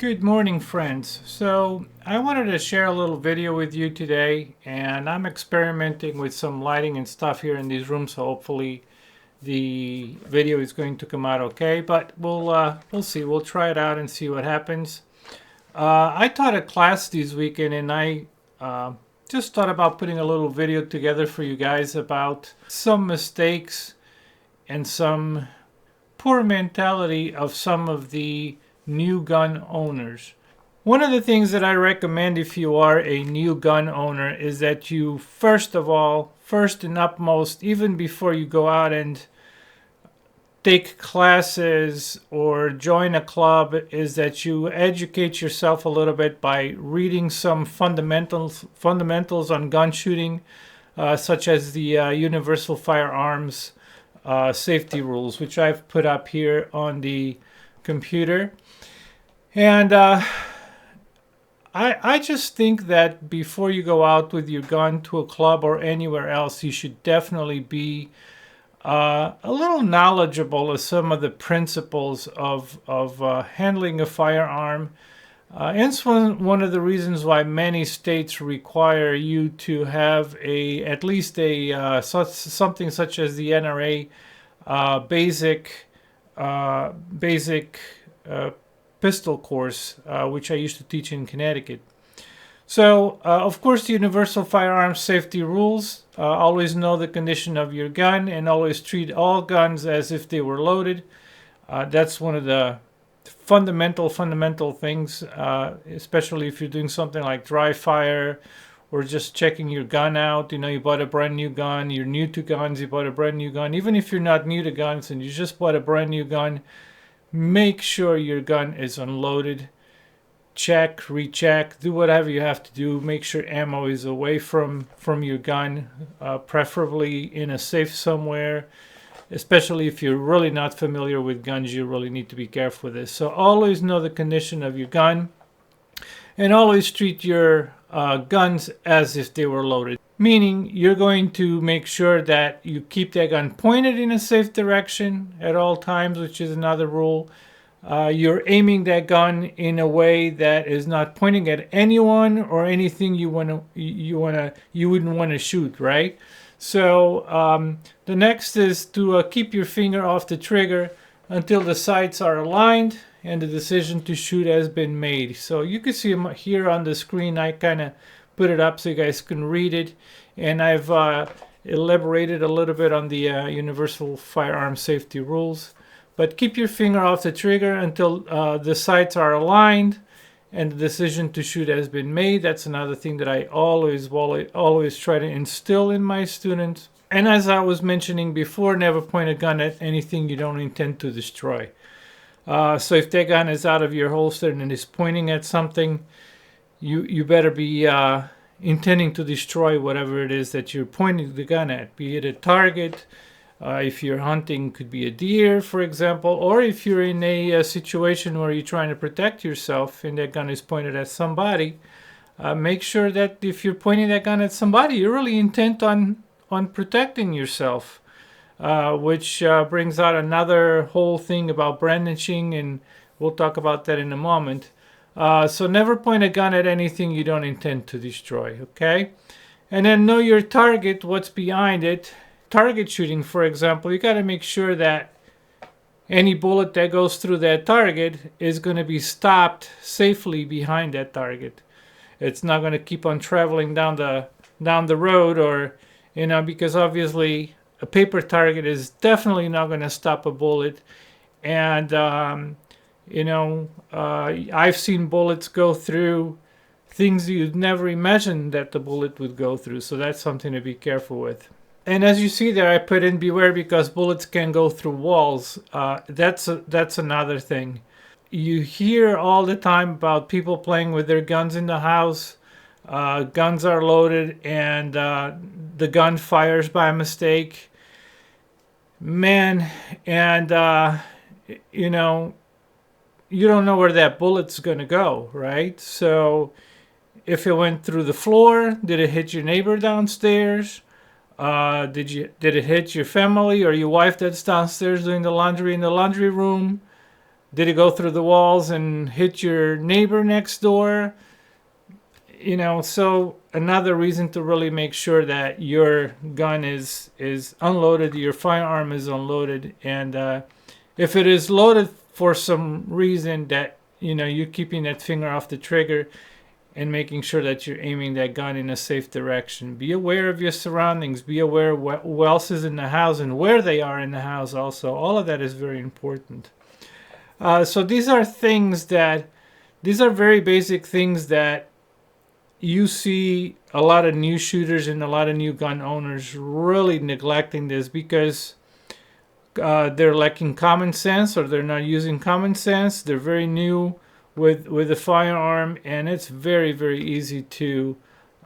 Good morning, friends. So I wanted to share a little video with you today, and I'm experimenting with some lighting and stuff here in these rooms, so hopefully the video is going to come out okay, but we'll see. We'll try it out and see what happens. I taught a class this weekend, and I just thought about putting a little video together for you guys about some mistakes and some poor mentality of some of the new gun owners. One of the things that I recommend if you are a new gun owner is that you first and upmost, even before you go out and take classes or join a club, is that you educate yourself a little bit by reading some fundamentals on gun shooting, such as the universal firearms safety rules, which I've put up here on the computer. And I just think that before you go out with your gun to a club or anywhere else, you should definitely be a little knowledgeable of some of the principles of handling a firearm. And it's one of the reasons why many states require you to have at least something such as the NRA basic pistol course, which I used to teach in Connecticut. So, of course, the universal firearms safety rules. Always know the condition of your gun and always treat all guns as if they were loaded. That's one of the fundamental things, especially if you're doing something like dry fire or just checking your gun out. You know, you bought a brand new gun, you're new to guns, you bought a brand new gun. Even if you're not new to guns and you just bought a brand new gun, make sure your gun is unloaded. Check, recheck, do whatever you have to do. Make sure ammo is away from your gun, preferably in a safe somewhere. Especially if you're really not familiar with guns, you really need to be careful with this. So always know the condition of your gun, and always treat your guns as if they were loaded. Meaning you're going to make sure that you keep that gun pointed in a safe direction at all times, which is another rule. You're aiming that gun in a way that is not pointing at anyone or anything you wouldn't want to shoot, right? So the next is to keep your finger off the trigger until the sights are aligned and the decision to shoot has been made. So you can see them here on the screen. I kind of put it up so you guys can read it, and I've elaborated a little bit on the universal firearm safety rules. But keep your finger off the trigger until the sights are aligned and the decision to shoot has been made. That's another thing that I always try to instill in my students. And as I was mentioning before, never point a gun at anything you don't intend to destroy. So if that gun is out of your holster and is pointing at something, you better be intending to destroy whatever it is that you're pointing the gun at, be it a target. If you're hunting, could be a deer, for example, or if you're in a situation where you're trying to protect yourself and that gun is pointed at somebody, make sure that if you're pointing that gun at somebody, you're really intent on protecting yourself, which brings out another whole thing about brandishing, and we'll talk about that in a moment. So never point a gun at anything you don't intend to destroy, okay? And then know your target, what's behind it. Target shooting, for example, you got to make sure that any bullet that goes through that target is going to be stopped safely behind that target. It's not going to keep on traveling down the road, or because obviously a paper target is definitely not going to stop a bullet. And I've seen bullets go through things you'd never imagined that the bullet would go through. So that's something to be careful with. And as you see there, I put in beware because bullets can go through walls. That's another thing. You hear all the time about people playing with their guns in the house. Guns are loaded and the gun fires by mistake. Man, and you don't know where that bullet's going to go, right? So if it went through the floor, did it hit your neighbor downstairs? Did it hit your family or your wife that's downstairs doing the laundry in the laundry room? Did it go through the walls and hit your neighbor next door? So another reason to really make sure that your gun is unloaded, your firearm is unloaded, and if it is loaded for some reason that you're keeping that finger off the trigger and making sure that you're aiming that gun in a safe direction. Be aware of your surroundings. Be aware of who else is in the house and where they are in the house also. All of that is very important. So these are very basic things that you see a lot of new shooters and a lot of new gun owners really neglecting this because they're lacking common sense, or they're not using common sense. They're very new with a firearm, and it's very, very easy to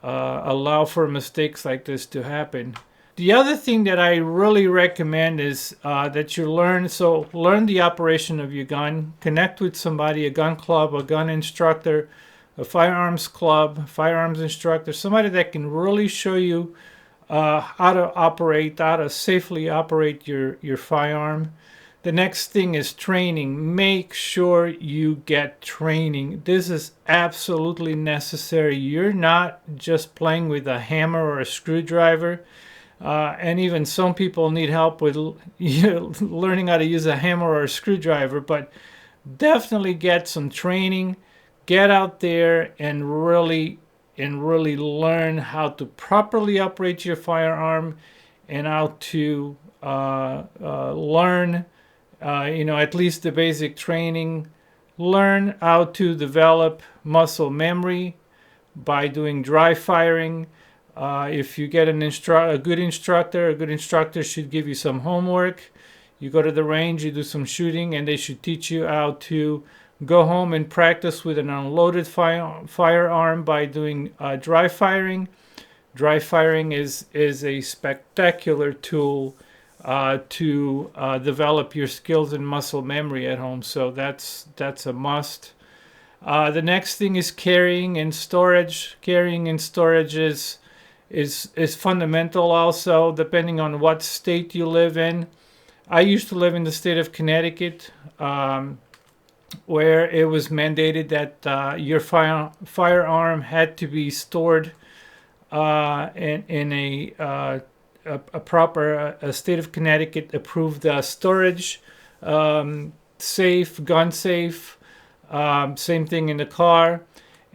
allow for mistakes like this to happen. The other thing that I really recommend is that you learn the operation of your gun. Connect with somebody, a gun club, a gun instructor, a firearms club, firearms instructor, somebody that can really show you how to safely operate your firearm. The next thing is training. Make sure you get training. This is absolutely necessary. You're not just playing with a hammer or a screwdriver. And even some people need help with learning how to use a hammer or a screwdriver. But definitely get some training. Get out there and really learn how to properly operate your firearm, and how to learn at least the basic training. Learn how to develop muscle memory by doing dry firing. If you get a good instructor should give you some homework. You go to the range, you do some shooting, and they should teach you how to go home and practice with an unloaded firearm by doing dry firing. Dry firing is a spectacular tool to develop your skills and muscle memory at home. So that's a must. The next thing is carrying and storage. Carrying and storage is fundamental also, depending on what state you live in. I used to live in the state of Connecticut, where it was mandated that your firearm had to be stored in a proper state of Connecticut approved storage, safe, gun safe. Same thing in the car.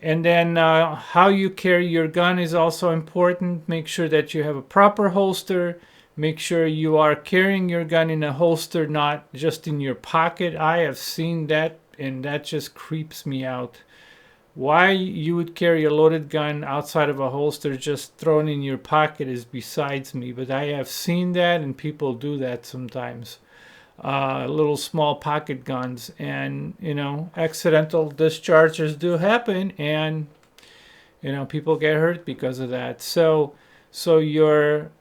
And then how you carry your gun is also important. Make sure that you have a proper holster. Make sure you are carrying your gun in a holster, not just in your pocket. I have seen that, and that just creeps me out. Why you would carry a loaded gun outside of a holster just thrown in your pocket is besides me, but I have seen that, and people do that sometimes. Little small pocket guns, and accidental discharges do happen, and people get hurt because of that. So your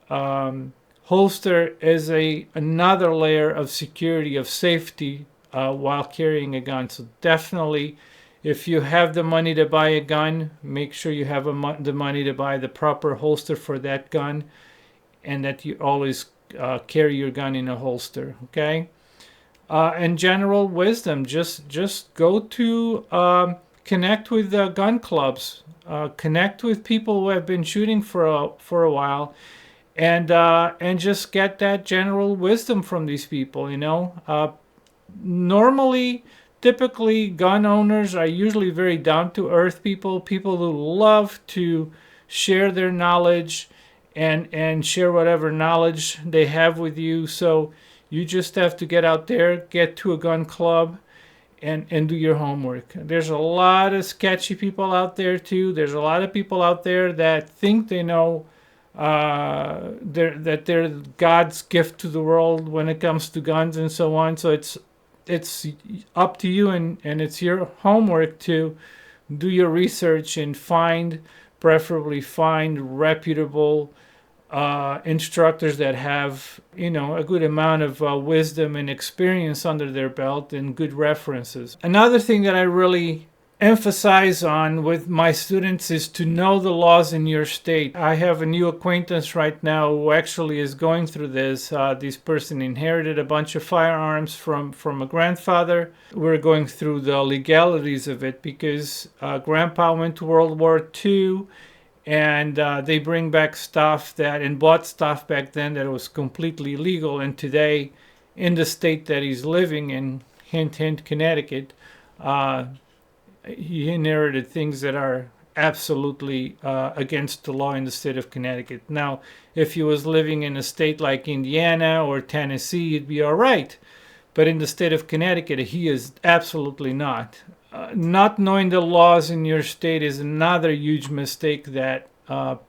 holster is another layer of security, of safety while carrying a gun. So definitely, if you have the money to buy a gun, make sure you have the money to buy the proper holster for that gun, and that you always carry your gun in a holster. Okay. And general wisdom, just go to connect with gun clubs, connect with people who have been shooting for a while, and just get that general wisdom from these people. Typically, gun owners are usually very down-to-earth people who love to share their knowledge and share whatever knowledge they have with you. So you just have to get out there, get to a gun club, and do your homework. There's a lot of sketchy people out there too. There's a lot of people out there that think they know that they're God's gift to the world when it comes to guns and so on. So it's up to you, and it's your homework to do your research and preferably find reputable instructors that have a good amount of wisdom and experience under their belt, and good references. Another thing that I really emphasize on with my students is to know the laws in your state. I have a new acquaintance right now who actually is going through this. This person inherited a bunch of firearms from a grandfather. We're going through the legalities of it because grandpa went to World War II, and they bring back stuff that, and bought stuff back then that was completely illegal. And today, in the state that he's living in, hint, hint, Connecticut, he inherited things that are absolutely against the law in the state of Connecticut. Now, if he was living in a state like Indiana or Tennessee, he'd be all right. But in the state of Connecticut, he is absolutely not. Not knowing the laws in your state is another huge mistake that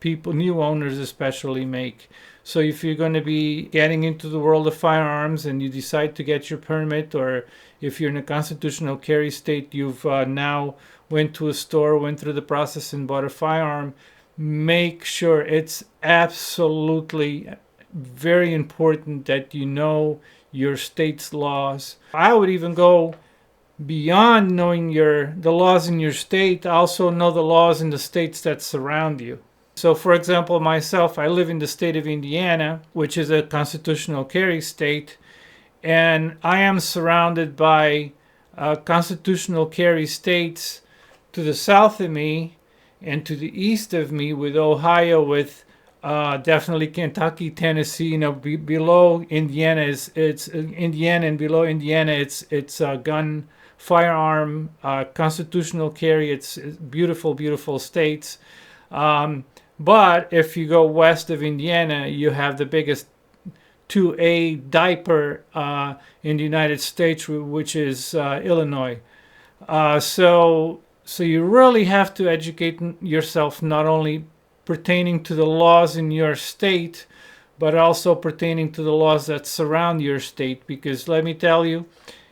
people, new owners especially, make. So if you're going to be getting into the world of firearms and you decide to get your permit, or if you're in a constitutional carry state, you've now went to a store, went through the process and bought a firearm, make sure it's absolutely very important that you know your state's laws. I would even go beyond knowing the laws in your state, also know the laws in the states that surround you. So, for example, myself, I live in the state of Indiana, which is a constitutional carry state, and I am surrounded by constitutional carry states to the south of me and to the east of me, with Ohio, with definitely Kentucky, Tennessee. Below Indiana it's Indiana, and below Indiana it's gun, firearm, constitutional carry. It's beautiful, beautiful states. But if you go west of Indiana, you have the biggest 2A diaper in the United States, which is Illinois. So you really have to educate yourself, not only pertaining to the laws in your state, but also pertaining to the laws that surround your state. Because let me tell you,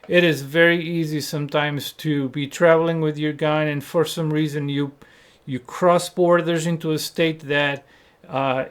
it is very easy sometimes to be traveling with your gun, and for some reason you cross borders into a state that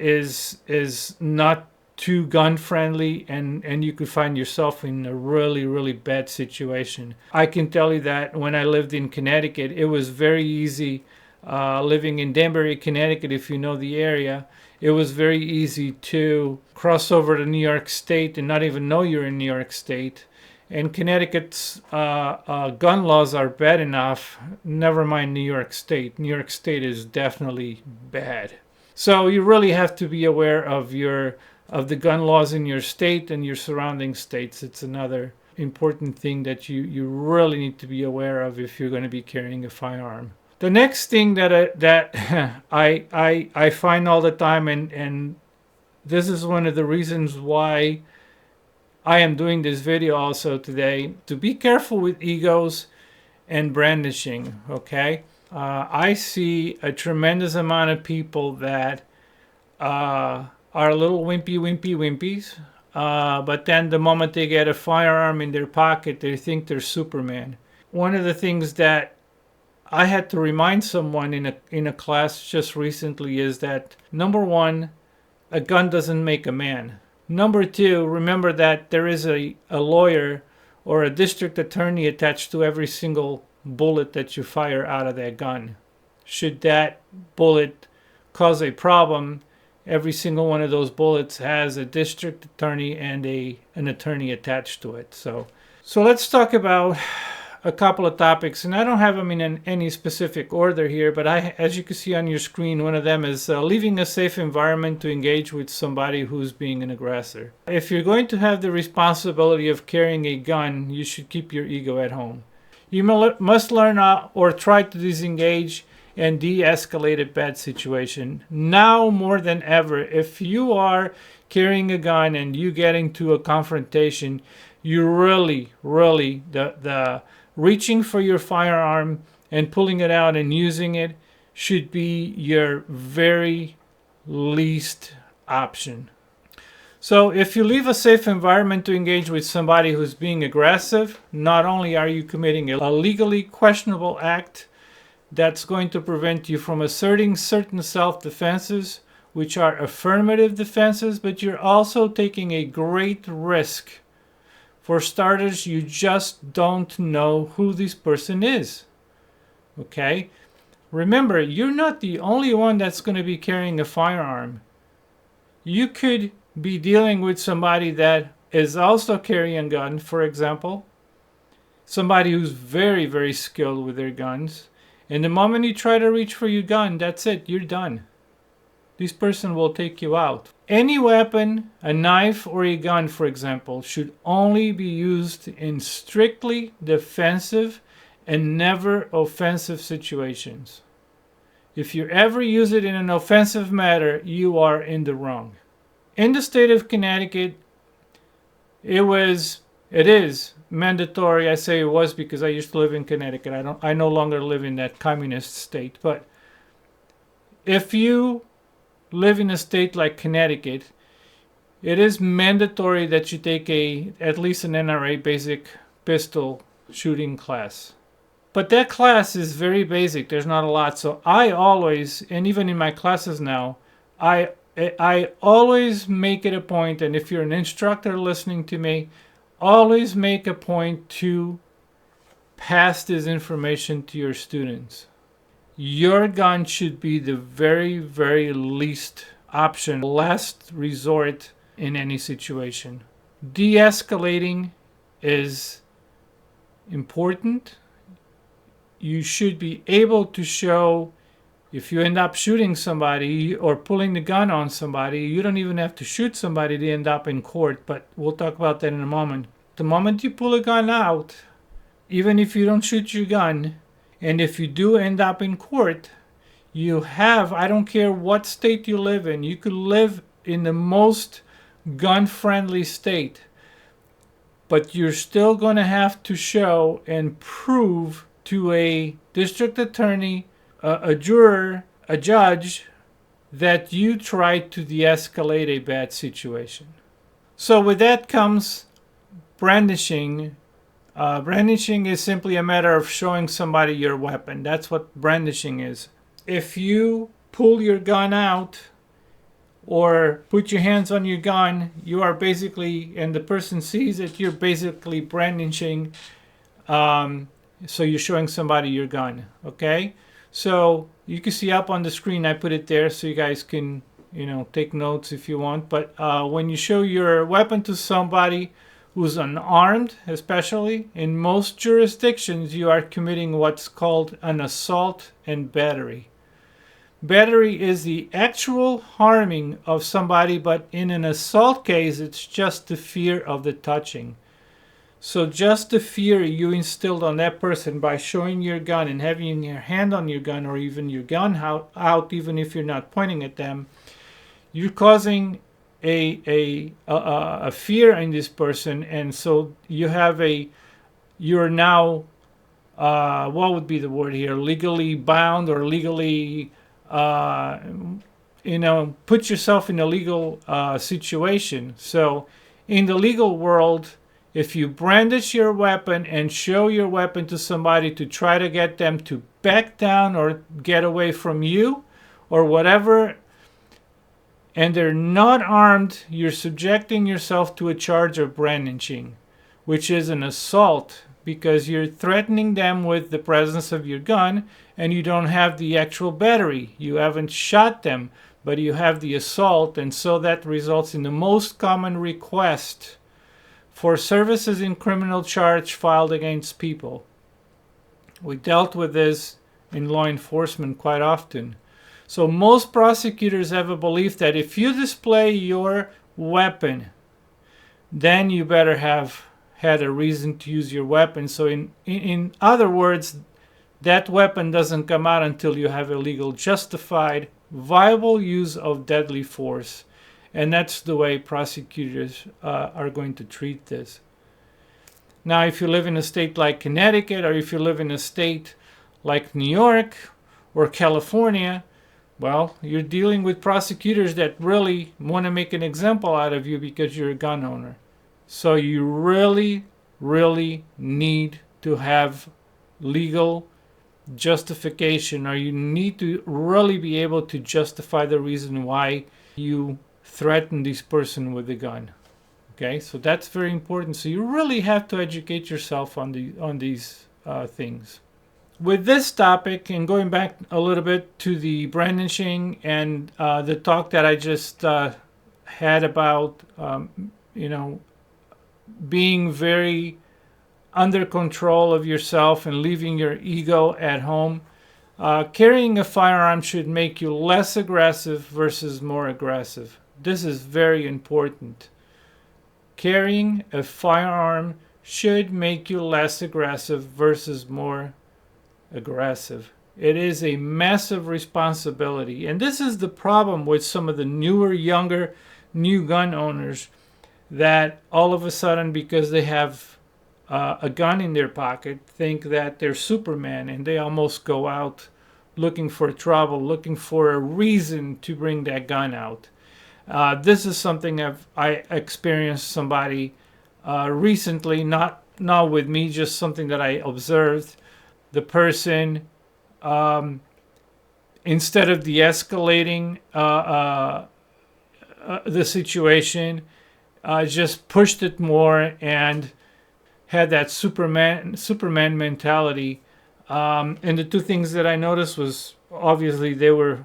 is not too gun friendly, and you could find yourself in a really, really bad situation. I can tell you that when I lived in Connecticut, it was very easy living in Danbury, Connecticut. If you know the area, it was very easy to cross over to New York State and not even know you're in New York State. And Connecticut's gun laws are bad enough, never mind New York State. New York State is definitely bad. So you really have to be aware of the gun laws in your state and your surrounding states. It's another important thing that you really need to be aware of if you're going to be carrying a firearm. The next thing that I find all the time, and this is one of the reasons why I am doing this video also today, to be careful with egos and brandishing, okay? I see a tremendous amount of people that are a little wimpies, but then the moment they get a firearm in their pocket, they think they're Superman. One of the things that I had to remind someone in a class just recently is that, number one, a gun doesn't make a man. Number two, remember that there is a lawyer or a district attorney attached to every single bullet that you fire out of that gun. Should that bullet cause a problem, every single one of those bullets has a district attorney and an attorney attached to it. So let's talk about a couple of topics, and I don't have them in any specific order here, but as you can see on your screen, one of them is leaving a safe environment to engage with somebody who's being an aggressor. If you're going to have the responsibility of carrying a gun, you should keep your ego at home. You must learn or try to disengage and de-escalate a bad situation. Now more than ever, if you are carrying a gun and you get into a confrontation, you really, the reaching for your firearm and pulling it out and using it should be your very least option. So if you leave a safe environment to engage with somebody who's being aggressive, not only are you committing a legally questionable act that's going to prevent you from asserting certain self-defenses, which are affirmative defenses, but you're also taking a great risk. For starters, you just don't know who this person is. Okay? Remember, you're not the only one that's going to be carrying a firearm. You could be dealing with somebody that is also carrying a gun, for example. Somebody who's very, very skilled with their guns. And the moment you try to reach for your gun, that's it, you're done. This person will take you out. Any weapon, a knife or a gun, for example, should only be used in strictly defensive and never offensive situations. If you ever use it in an offensive manner, you are in the wrong. In the state of Connecticut, it is mandatory. I say it was because I used to live in Connecticut. I no longer live in that communist state. But if you live in a state like Connecticut, it is mandatory that you take at least an NRA basic pistol shooting class. But that class is very basic. There's not a lot. So I always, and even in my classes now, I always make it a point, and if you're an instructor listening to me, always make a point to pass this information to your students. Your gun should be the very, very least option, last resort in any situation. De-escalating is important. You should be able to show, if you end up shooting somebody or pulling the gun on somebody, you don't even have to shoot somebody to end up in court, but we'll talk about that in a moment. The moment you pull a gun out, even if you don't shoot your gun, and if you do end up in court, you have, I don't care what state you live in, you could live in the most gun-friendly state, but you're still going to have to show and prove to a district attorney, a juror, a judge, that you tried to de-escalate a bad situation. So with that comes brandishing. Brandishing is simply a matter of showing somebody your weapon. That's what brandishing is. If you pull your gun out or put your hands on your gun, you are basically, and the person sees it, you're basically brandishing. So you're showing somebody your gun, okay? So you can see up on the screen, I put it there so you guys can, take notes if you want. But when you show your weapon to somebody who's unarmed, especially, in most jurisdictions, you are committing what's called an assault and battery. Battery is the actual harming of somebody, but in an assault case, it's just the fear of the touching. So just the fear you instilled on that person by showing your gun and having your hand on your gun or even your gun out, even if you're not pointing at them, you're causing a fear in this person, and so you're now what would be the word here? Legally bound or legally put yourself in a legal situation. So in the legal world, if you brandish your weapon and show your weapon to somebody to try to get them to back down or get away from you or whatever, and they're not armed, you're subjecting yourself to a charge of brandishing, which is an assault because you're threatening them with the presence of your gun and you don't have the actual battery. You haven't shot them, but you have the assault, and so that results in the most common request for services in criminal charge filed against people. We dealt with this in law enforcement quite often. So most prosecutors have a belief that if you display your weapon, then you better have had a reason to use your weapon. So in other words, that weapon doesn't come out until you have a legal, justified, viable use of deadly force. And that's the way prosecutors are going to treat this. Now, if you live in a state like Connecticut, or if you live in a state like New York or California, well, you're dealing with prosecutors that really want to make an example out of you because you're a gun owner. So you really, really need to have legal justification, or you need to really be able to justify the reason why you threaten this person with a gun. Okay, so that's very important. So you really have to educate yourself on these things. with this topic, and going back a little bit to the brandishing and the talk that I just had about, being very under control of yourself and leaving your ego at home, carrying a firearm should make you less aggressive versus more aggressive. This is very important. Carrying a firearm should make you less aggressive versus more aggressive. It is a massive responsibility. And this is the problem with some of the younger, new gun owners, that all of a sudden, because they have a gun in their pocket, think that they're Superman, and they almost go out looking for trouble, looking for a reason to bring that gun out. This is something I experienced somebody recently, not with me, just something that I observed. The person, instead of de-escalating the situation, just pushed it more and had that Superman mentality. And the two things that I noticed was, obviously, they were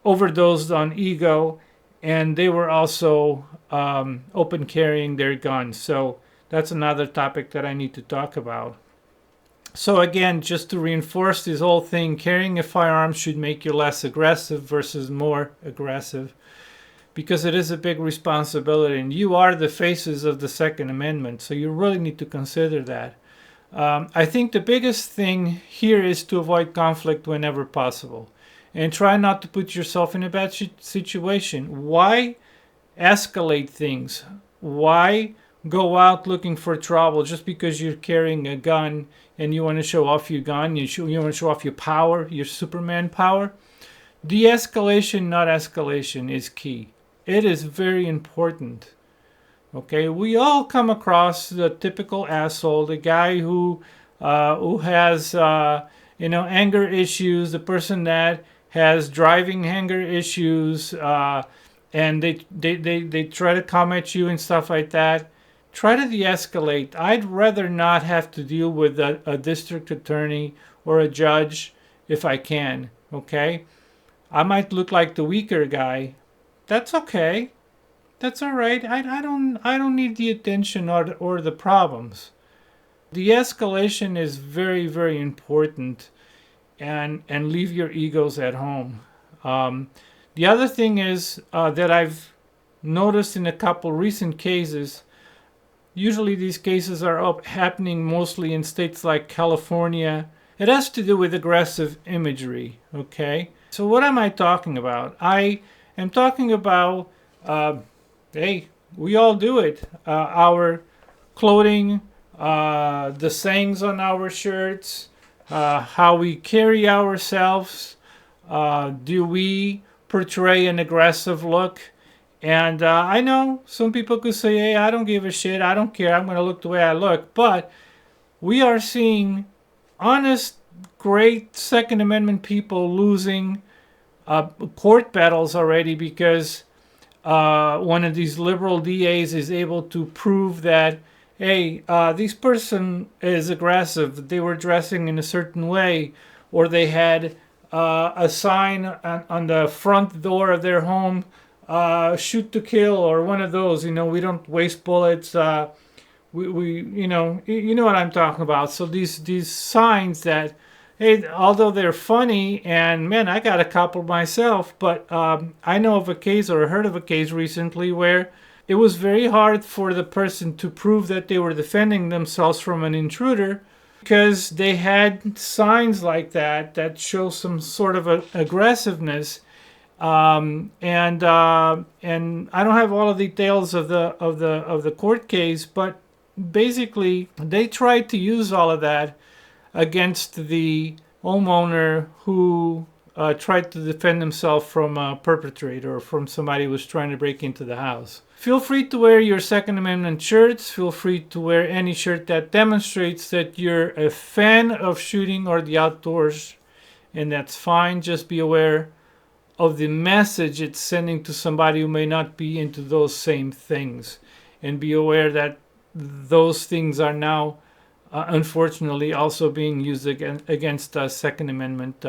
overdosed on ego, and they were also open carrying their guns. So that's another topic that I need to talk about. So again, just to reinforce this whole thing, carrying a firearm should make you less aggressive versus more aggressive, because it is a big responsibility, and you are the faces of the Second Amendment, so you really need to consider that. I think the biggest thing here is to avoid conflict whenever possible, and try not to put yourself in a bad situation. Why escalate things? Why go out looking for trouble just because you're carrying a gun and you want to show off your gun, you want to show off your power, your Superman power? De-escalation, not escalation, is key. It is very important. Okay, we all come across the typical asshole, the guy who has anger issues, the person that has driving anger issues, and they try to come at you and stuff like that. Try to de-escalate. I'd rather not have to deal with a district attorney or a judge if I can. Okay, I might look like the weaker guy. That's okay. That's all right. I don't need the attention or the problems. De-escalation is very, very important, and leave your egos at home. The other thing is that I've noticed in a couple recent cases. Usually these cases are happening mostly in states like California. It has to do with aggressive imagery. Okay. So what am I talking about? I am talking about. Hey, we all do it. Our clothing, the sayings on our shirts, how we carry ourselves. Do we portray an aggressive look? And I know some people could say, hey, I don't give a shit. I don't care. I'm going to look the way I look. But we are seeing honest, great Second Amendment people losing court battles already because one of these liberal DAs is able to prove that, hey, this person is aggressive. They were dressing in a certain way, or they had a sign on the front door of their home, shoot to kill, or one of those. We don't waste bullets. We you know what I'm talking about. So these signs that, hey, although they're funny, and man, I got a couple myself, but I know of a case, or heard of a case recently, where it was very hard for the person to prove that they were defending themselves from an intruder, because they had signs like that show some sort of aggressiveness. And I don't have all the details of the court case, but basically they tried to use all of that against the homeowner who tried to defend himself from a perpetrator or from somebody who was trying to break into the house. Feel free to wear your Second Amendment shirts. Feel free to wear any shirt that demonstrates that you're a fan of shooting or the outdoors, and that's fine. Just be aware of the message it's sending to somebody who may not be into those same things, and be aware that those things are now unfortunately also being used against Second Amendment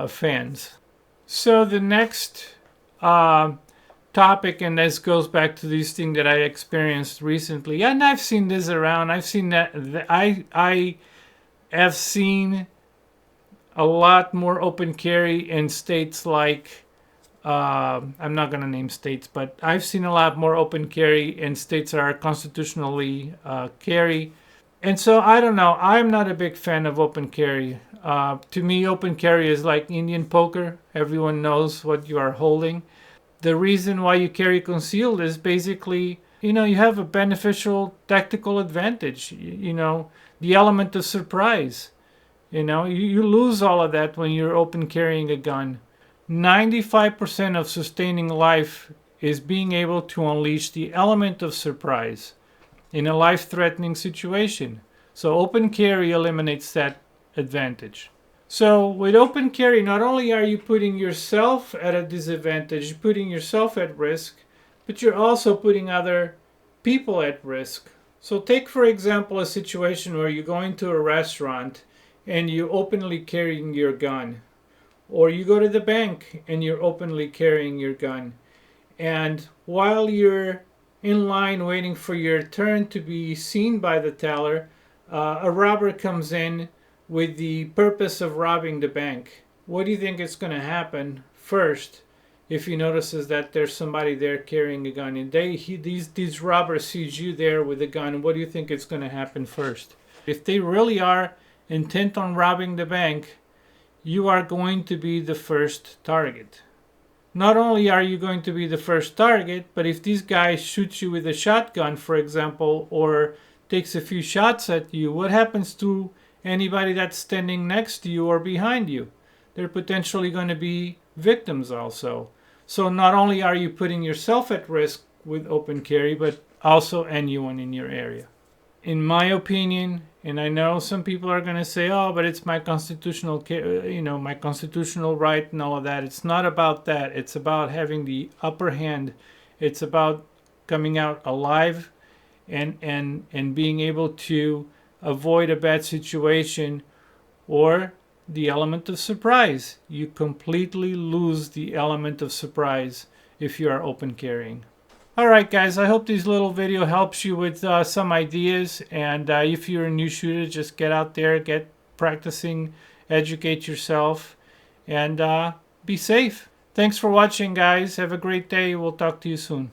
fans. So the next topic, and this goes back to this thing that I experienced recently, and I've seen this around. I've seen that I have seen a lot more open carry in states like I'm not going to name states, but I've seen a lot more open carry in states that are constitutionally carry. And so I don't know. I'm not a big fan of open carry. To me, open carry is like Indian poker. Everyone knows what you are holding. The reason why you carry concealed is basically, you have a beneficial tactical advantage. The element of surprise. You lose all of that when you're open carrying a gun. 95% of sustaining life is being able to unleash the element of surprise in a life-threatening situation. So open carry eliminates that advantage. So with open carry, not only are you putting yourself at a disadvantage, putting yourself at risk, but you're also putting other people at risk. So take, for example, a situation where you go into a restaurant and you openly carrying your gun. Or you go to the bank and you're openly carrying your gun. And while you're in line waiting for your turn to be seen by the teller, a robber comes in with the purpose of robbing the bank. What do you think is going to happen first if he notices that there's somebody there carrying a gun? And these robbers sees you there with a gun. What do you think is going to happen first? If they really are intent on robbing the bank, you are going to be the first target. Not only are you going to be the first target, but if these guys shoot you with a shotgun, for example, or takes a few shots at you, what happens to anybody that's standing next to you or behind you? They're potentially going to be victims also. So not only are you putting yourself at risk with open carry, but also anyone in your area. In my opinion, and I know some people are going to say, oh, but it's my constitutional, my constitutional right and all of that. It's not about that. It's about having the upper hand. It's about coming out alive and being able to avoid a bad situation or the element of surprise. You completely lose the element of surprise if you are open carrying. Alright guys, I hope this little video helps you with some ideas, and if you're a new shooter, just get out there, get practicing, educate yourself, and be safe. Thanks for watching guys. Have a great day. We'll talk to you soon.